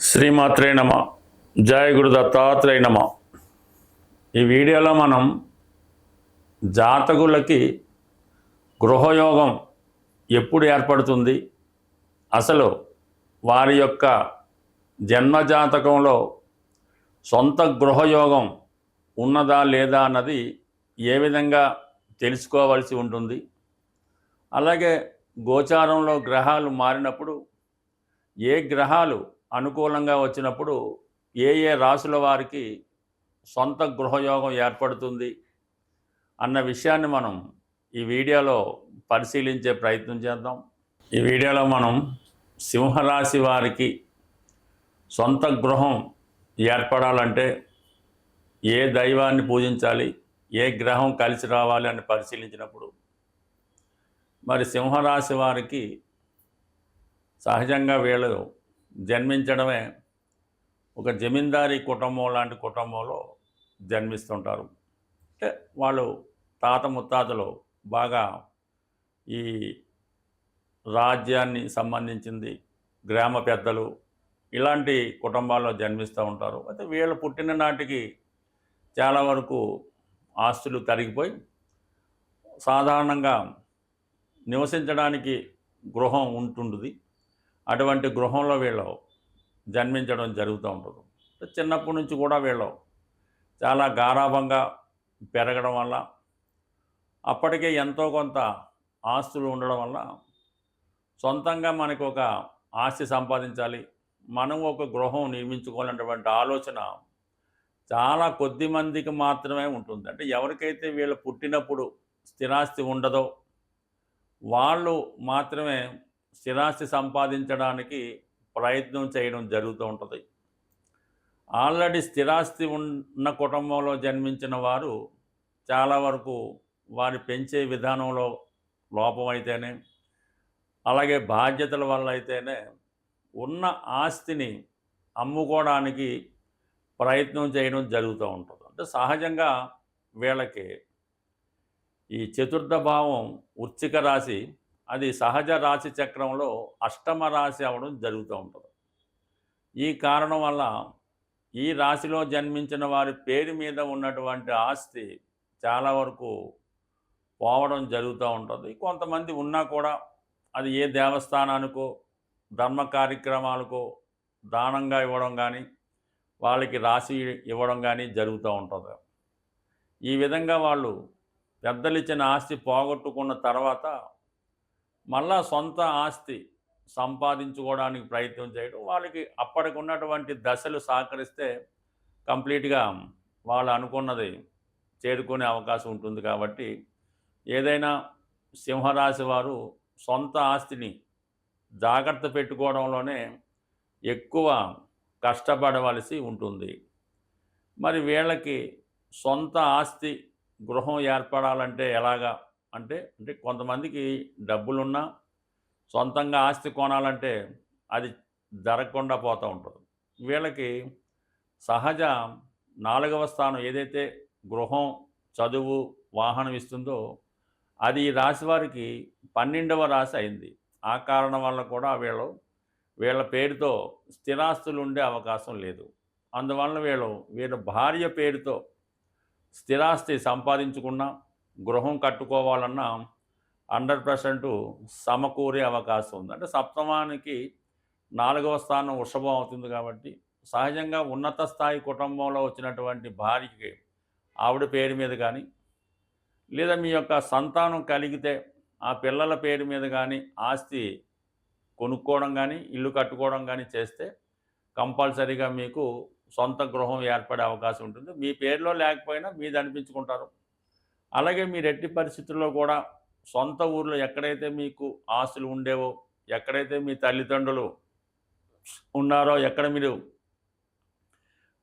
శ్రీమాత్రే నమ. జయ గురు దత్తాత్రేయ నమ. ఈ వీడియోలో మనం జాతకులకి గృహయోగం ఎప్పుడు ఏర్పడుతుంది, అసలు వారి యొక్క జన్మజాతకంలో సొంత గృహయోగం ఉన్నదా లేదా అన్నది ఏ విధంగా తెలుసుకోవాల్సి ఉంటుంది, అలాగే గోచారంలో గ్రహాలు మారినప్పుడు ఏ గ్రహాలు అనుకూలంగా వచ్చినప్పుడు ఏ ఏ రాశుల వారికి సొంత గృహయోగం ఏర్పడుతుంది అన్న విషయాన్ని మనం ఈ వీడియోలో పరిశీలించే ప్రయత్నం చేద్దాం. ఈ వీడియోలో మనం సింహరాశి వారికి సొంత గృహం ఏర్పడాలంటే ఏ దైవాన్ని పూజించాలి, ఏ గ్రహం కలిసి రావాలి అని పరిశీలించినప్పుడు మరి సింహరాశి వారికి సహజంగా వీళ్ళు జన్మించడమే ఒక జమీందారీ కుటుంబం లాంటి కుటుంబంలో జన్మిస్తుంటారు. అంటే వాళ్ళు తాత ముత్తాతలు బాగా ఈ రాజ్యాన్ని సంబంధించింది గ్రామ పెద్దలు ఇలాంటి కుటుంబాల్లో జన్మిస్తూ ఉంటారు. అయితే వీళ్ళు పుట్టిన నాటికి చాలా వరకు ఆస్తులు తరిగిపోయి సాధారణంగా నివసించడానికి గృహం ఉంటుంటుంది. అటువంటి గృహంలో వీళ్ళు జన్మించడం జరుగుతూ ఉంటుంది. చిన్నప్పటి నుంచి కూడా వీళ్ళు చాలా గారాభంగా పెరగడం వల్ల అప్పటికే ఎంతో కొంత ఆస్తులు ఉండడం వల్ల సొంతంగా మనకు ఒక ఆస్తి సంపాదించాలి, మనం ఒక గృహం నిర్మించుకోవాలన్నటువంటి ఆలోచన చాలా కొద్ది మందికి మాత్రమే ఉంటుంది. అంటే ఎవరికైతే వీళ్ళు పుట్టినప్పుడు స్థిరాస్తి ఉండదో వాళ్ళు మాత్రమే స్థిరాస్తి సంపాదించడానికి ప్రయత్నం చేయడం జరుగుతూ ఉంటుంది. ఆల్రెడీ స్థిరాస్తి ఉన్న కుటుంబంలో జన్మించిన వారు చాలా వరకు వారి పెంచే విధానంలో లోపం అయితేనే, అలాగే బాధ్యతల వల్ల అయితేనే ఉన్న ఆస్తిని అమ్ముకోవడానికి ప్రయత్నం చేయడం జరుగుతూ ఉంటుంది. అంటే సహజంగా వీళ్ళకి ఈ చతుర్థ భావం వృశ్చిక రాశి అది సహజ రాశి చక్రంలో అష్టమ రాశి అవ్వడం జరుగుతూ ఉంటుంది. ఈ కారణం వల్ల ఈ రాశిలో జన్మించిన వారి పేరు మీద ఉన్నటువంటి ఆస్తి చాలా వరకు పోవడం జరుగుతూ ఉంటుంది. కొంతమంది ఉన్నా కూడా అది ఏ దేవస్థానానికో ధర్మ కార్యక్రమాలకో దానంగా ఇవ్వడం కానీ వాళ్ళకి రాసి ఇవ్వడం కానీ జరుగుతూ ఉంటుంది. ఈ విధంగా వాళ్ళు పెద్దలు ఇచ్చిన ఆస్తి పోగొట్టుకున్న తర్వాత మళ్ళా సొంత ఆస్తి సంపాదించుకోవడానికి ప్రయత్నం చేయడం, వాళ్ళకి అప్పటికి ఉన్నటువంటి దశలు సహకరిస్తే కంప్లీట్గా వాళ్ళు అనుకున్నది చేరుకునే అవకాశం ఉంటుంది. కాబట్టి ఏదైనా సింహరాశి వారు సొంత ఆస్తిని జాగ్రత్త పెట్టుకోవడంలోనే ఎక్కువ కష్టపడవలసి ఉంటుంది. మరి వీళ్ళకి సొంత ఆస్తి గృహం ఏర్పడాలంటే ఎలాగా అంటే కొంతమందికి డబ్బులున్నా సొంతంగా ఆస్తి కొనాలంటే అది జరగకుండా పోతూ ఉంటుంది. వీళ్ళకి సహజ 4వ స్థానం ఏదైతే గృహం, చదువు, వాహనం ఇస్తుందో అది ఈ రాశి వారికి 12వ రాశి అయింది. ఆ కారణం వల్ల కూడా వీళ్ళ పేరుతో స్థిరాస్తులు ఉండే అవకాశం లేదు. అందువల్ల వీళ్ళ భార్య పేరుతో స్థిరాస్తి సంపాదించుకున్నా గృహం కట్టుకోవాలన్నా 100% సమకూరే అవకాశం ఉంది. అంటే సప్తమానికి 4వ స్థానం వృషభం అవుతుంది. కాబట్టి సహజంగా ఉన్నత స్థాయి కుటుంబంలో వచ్చినటువంటి భార్యకి ఆవిడ పేరు మీద కానీ లేదా మీ యొక్క సంతానం కలిగితే ఆ పిల్లల పేరు మీద కానీ ఆస్తి కొనుక్కోవడం కానీ ఇల్లు కట్టుకోవడం కానీ చేస్తే కంపల్సరీగా మీకు సొంత గృహం ఏర్పడే అవకాశం ఉంటుంది. మీ పేరులో లేకపోయినా మీది అనిపించుకుంటారు. అలాగే మీరు ఎట్టి పరిస్థితుల్లో కూడా సొంత ఊర్లో ఎక్కడైతే మీకు ఆస్తులు ఉండేవో, ఎక్కడైతే మీ తల్లిదండ్రులు ఉన్నారో, ఎక్కడ మీరు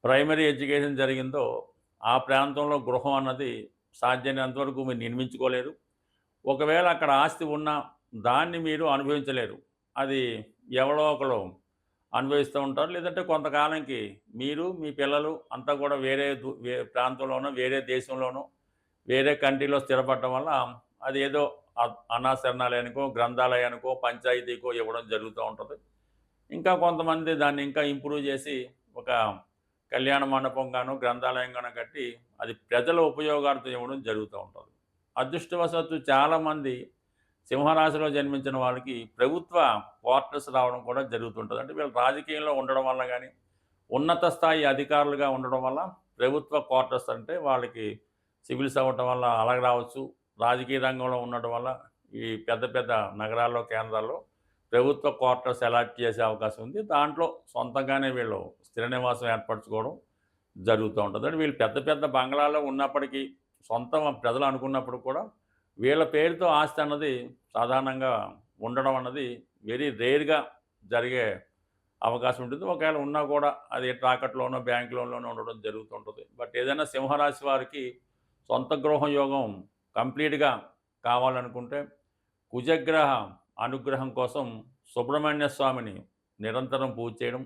ప్రైమరీ ఎడ్యుకేషన్ జరిగిందో ఆ ప్రాంతంలో గృహం అన్నది సాధ్యమైనంతవరకు మీరు నిర్మించుకోలేరు. ఒకవేళ అక్కడ ఆస్తి ఉన్నా దాన్ని మీరు అనుభవించలేరు. అది ఎవరో ఒకరు అనుభవిస్తూ ఉంటారు. లేదంటే కొంతకాలానికి మీరు మీ పిల్లలు అంతా కూడా వేరే ప్రాంతంలోనో వేరే దేశంలోనో వేరే కంట్రీలో స్థిరపడటం వల్ల అది ఏదో అనాశరణాలయానికో గ్రంథాలయానికో పంచాయతీకో ఇవ్వడం జరుగుతూ ఉంటుంది. ఇంకా కొంతమంది దాన్ని ఇంకా ఇంప్రూవ్ చేసి ఒక కళ్యాణ మండపం గాను, గ్రంథాలయం గాను కట్టి అది ప్రజల ఉపయోగార్థం ఇవ్వడం జరుగుతూ ఉంటుంది. అదృష్టవశాత్తు చాలామంది సింహరాశిలో జన్మించిన వాళ్ళకి ప్రభుత్వ క్వార్టర్స్ రావడం కూడా జరుగుతుంటుంది. అంటే వీళ్ళు రాజకీయంలో ఉండడం వల్ల గానీ, ఉన్నత స్థాయి అధికారులుగా ఉండడం వల్ల ప్రభుత్వ క్వార్టర్స్ అంటే వాళ్ళకి సివిల్స్ అవ్వటం వల్ల అలాగ రావచ్చు. రాజకీయ రంగంలో ఉండడం వల్ల ఈ పెద్ద పెద్ద నగరాల్లో, కేంద్రాల్లో ప్రభుత్వ క్వార్టర్స్ అలాట్ చేసే అవకాశం ఉంది. దాంట్లో సొంతంగానే వీళ్ళు స్థిర నివాసం ఏర్పరచుకోవడం జరుగుతూ ఉంటుంది. అంటే వీళ్ళు పెద్ద పెద్ద బంగ్లాల్లో ఉన్నప్పటికీ సొంతం ప్రజలు అనుకున్నప్పుడు కూడా వీళ్ళ పేరుతో ఆస్తి అన్నది సాధారణంగా ఉండడం అన్నది వెరీ రేర్‌గా జరిగే అవకాశం ఉంటుంది. ఒకవేళ ఉన్నా కూడా అది తాకట్టులోనో, బ్యాంక్ లోన్‌లోనో ఉండడం జరుగుతుంటుంది. బట్ ఏదైనా సింహరాశి వారికి సొంత గృహం యోగం కంప్లీట్‌గా కావాలనుకుంటే కుజగ్రహ అనుగ్రహం కోసం సుబ్రహ్మణ్య స్వామిని నిరంతరం పూజ చేయడం,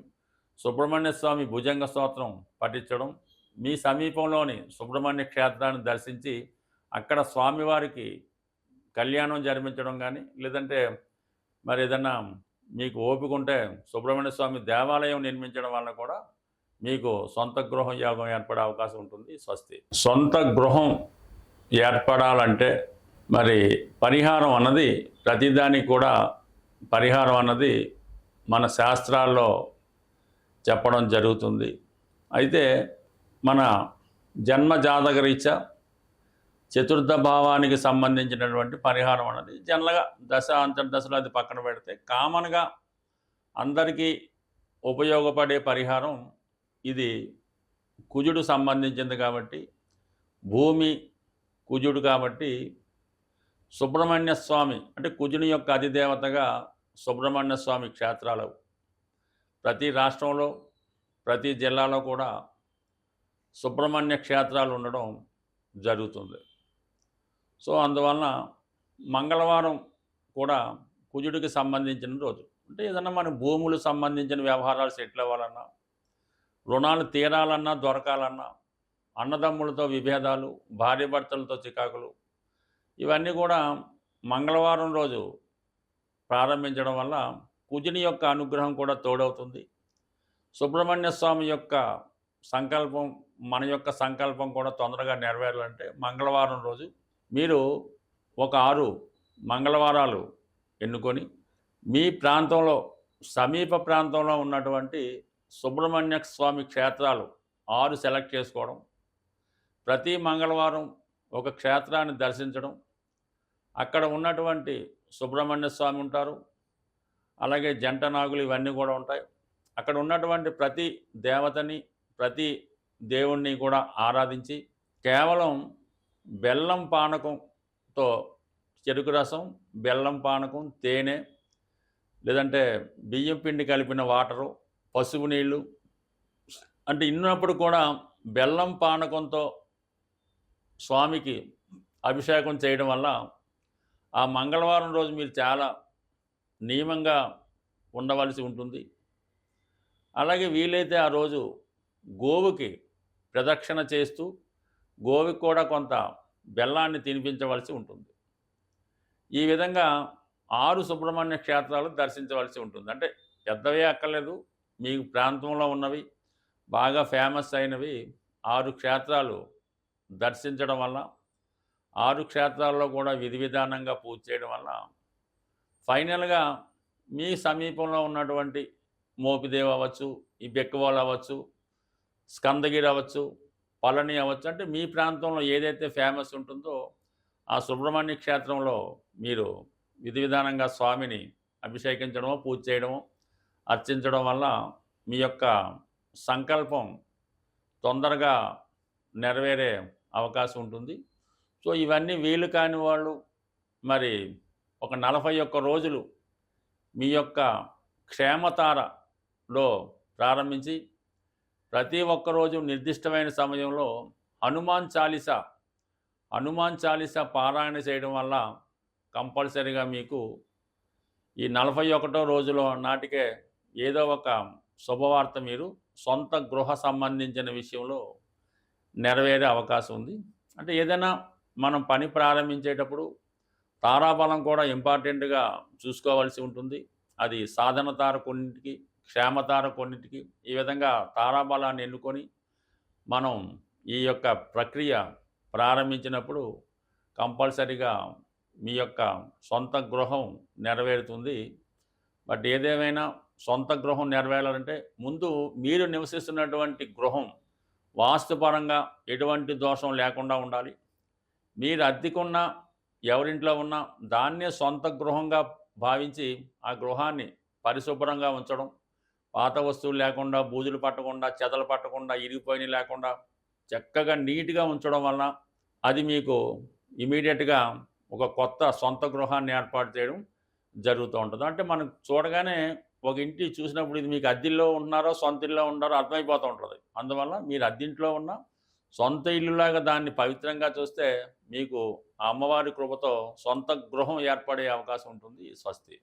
సుబ్రహ్మణ్య స్వామి భుజంగ స్తోత్రం పఠించడం, మీ సమీపంలోని సుబ్రహ్మణ్య క్షేత్రాన్ని దర్శించి అక్కడ స్వామివారికి కళ్యాణం జరిపించడం కానీ, లేదంటే మరి ఏదన్నా మీకు ఓపిక ఉంటే సుబ్రహ్మణ్య స్వామి దేవాలయం నిర్మించడం వల్ల కూడా మీకు సొంత గృహం యోగం ఏర్పడే అవకాశం ఉంటుంది. స్వస్తి. సొంత గృహం ఏర్పడాలంటే మరి పరిహారం అన్నది ప్రతిదానికి కూడా పరిహారం అన్నది మన శాస్త్రాల్లో చెప్పడం జరుగుతుంది. అయితే మన జన్మ జాతకరీత్యా చతుర్థ భావానికి సంబంధించినటువంటి పరిహారం అన్నది జనరల్గా దశ అంతర్దశలో అది పక్కన పెడితే కామన్గా అందరికీ ఉపయోగపడే పరిహారం ఇది కుజుడు సంబంధించింది కాబట్టి, భూమి కుజుడు కాబట్టి సుబ్రహ్మణ్య స్వామి అంటే కుజుని యొక్క అధిదేవతగా సుబ్రహ్మణ్య స్వామి క్షేత్రాలు ప్రతి రాష్ట్రంలో, ప్రతి జిల్లాలో కూడా సుబ్రహ్మణ్య క్షేత్రాలు ఉండడం జరుగుతుంది. సో అందువలన మంగళవారం కూడా కుజుడికి సంబంధించిన రోజు. అంటే ఏదన్నా మన భూములు సంబంధించిన వ్యవహారాలు సెటిల్ అవ్వాలన్నా, రుణాలు తీరాలన్నా, దొరకాలన్నా, అన్నదమ్ములతో విభేదాలు, భార్యాభర్తలతో చికాకులు, ఇవన్నీ కూడా మంగళవారం రోజు ప్రారంభించడం వల్ల కుజుని యొక్క అనుగ్రహం కూడా తోడవుతుంది. సుబ్రహ్మణ్య స్వామి యొక్క సంకల్పం, మన యొక్క సంకల్పం కూడా తొందరగా నెరవేరాలంటే మంగళవారం రోజు మీరు ఒక 6 మంగళవారాలు ఎన్నుకొని మీ ప్రాంతంలో, సమీప ప్రాంతంలో ఉన్నటువంటి సుబ్రహ్మణ్య స్వామి క్షేత్రాలు 6 సెలెక్ట్ చేసుకోవడం, ప్రతి మంగళవారం ఒక క్షేత్రాన్ని దర్శించడం, అక్కడ ఉన్నటువంటి సుబ్రహ్మణ్య స్వామి ఉంటారు, అలాగే జంట నాగులు ఇవన్నీ కూడా ఉంటాయి. అక్కడ ఉన్నటువంటి ప్రతి దేవతని, ప్రతి దేవుణ్ణి కూడా ఆరాధించి కేవలం బెల్లం పానకంతో, చెరుకు రసం, బెల్లం పానకం, తేనె, లేదంటే బియ్యం పిండి కలిపిన వాటరు, పసుపు నీళ్ళు అంటే ఇన్నప్పుడు కూడా బెల్లం పానకంతో స్వామికి అభిషేకం చేయడం వల్ల ఆ మంగళవారం రోజు మీరు చాలా నియమంగా ఉండవలసి ఉంటుంది. అలాగే వీలైతే ఆ రోజు గోవుకి ప్రదక్షిణ చేస్తూ గోవుకి కూడా కొంత బెల్లాన్ని తినిపించవలసి ఉంటుంది. ఈ విధంగా 6 సుబ్రహ్మణ్య క్షేత్రాలు దర్శించవలసి ఉంటుంది. అంటే పెద్దవే అక్కర్లేదు, మీకు ప్రాంతంలో ఉన్నవి బాగా ఫేమస్ అయినవి 6 క్షేత్రాలు దర్శించడం వల్ల, 6 క్షేత్రాల్లో కూడా విధి విధానంగా పూజ చేయడం వల్ల ఫైనల్గా మీ సమీపంలో ఉన్నటువంటి మోపిదేవి అవ్వచ్చు, ఈ బెక్కవాళ్ళు అవ్వచ్చు, స్కందగిరి అవ్వచ్చు, పళని అవ్వచ్చు, అంటే మీ ప్రాంతంలో ఏదైతే ఫేమస్ ఉంటుందో ఆ సుబ్రహ్మణ్య క్షేత్రంలో మీరు విధి విధానంగా స్వామిని అభిషేకించడమో, పూజ చేయడమో, అర్చించడం వల్ల మీ యొక్క సంకల్పం తొందరగా నెరవేరే అవకాశం ఉంటుంది. సో ఇవన్నీ వీలు కాని వాళ్ళు మరి ఒక 41 రోజులు మీ యొక్క క్షేమతారలో ప్రారంభించి ప్రతి ఒక్క రోజు నిర్దిష్టమైన సమయంలో హనుమాన్ చాలీసా పారాయణ చేయడం వల్ల కంపల్సరీగా మీకు ఈ 41వ రోజులో నాటికే ఏదో ఒక శుభవార్త మీరు సొంత గృహ సంబంధించిన విషయంలో నెరవేరే అవకాశం ఉంది. అంటే ఏదైనా మనం పని ప్రారంభించేటప్పుడు తారాబలం కూడా ఇంపార్టెంట్గా చూసుకోవాల్సి ఉంటుంది. అది సాధన తార కొన్నింటికి, క్షేమతార కొన్నిటికి ఈ విధంగా తారాబలాన్ని ఎన్నుకొని మనం ఈ యొక్క ప్రక్రియ ప్రారంభించినప్పుడు కంపల్సరీగా మీ యొక్క సొంత గృహం నెరవేరుతుంది. బట్ ఏదేమైనా సొంత గృహం నెరవేరాలంటే ముందు మీరు నివసిస్తున్నటువంటి గృహం వాస్తుపరంగా ఎటువంటి దోషం లేకుండా ఉండాలి. మీరు అద్దెకున్న ఎవరింట్లో ఉన్నా దాన్నే సొంత గృహంగా భావించి ఆ గృహాన్ని పరిశుభ్రంగా ఉంచడం, పాత వస్తువులు లేకుండా, బూజులు పట్టకుండా, చెదలు పట్టకుండా, ఇరిగిపోయినవి లేకుండా చక్కగా నీట్‌గా ఉంచడం వలన అది మీకు ఇమ్మీడియేట్‌గా ఒక కొత్త సొంత గృహాన్ని ఏర్పాటు చేయడం జరుగుతూ ఉంటది. అంటే మనం చూడగానే ఒక ఇంటి చూసినప్పుడు ఇది మీకు అద్దిల్లో ఉంటున్నారో, సొంత ఇల్లులో ఉన్నారో అర్థమైపోతూ ఉంటది. అందువల్ల మీరు అద్దింట్లో ఉన్నా, సొంత ఇల్లులాగా దాన్ని పవిత్రంగా చూస్తే మీకు ఆ అమ్మవారి కృపతో సొంత గృహం ఏర్పడే అవకాశం ఉంటుంది. స్వస్తి.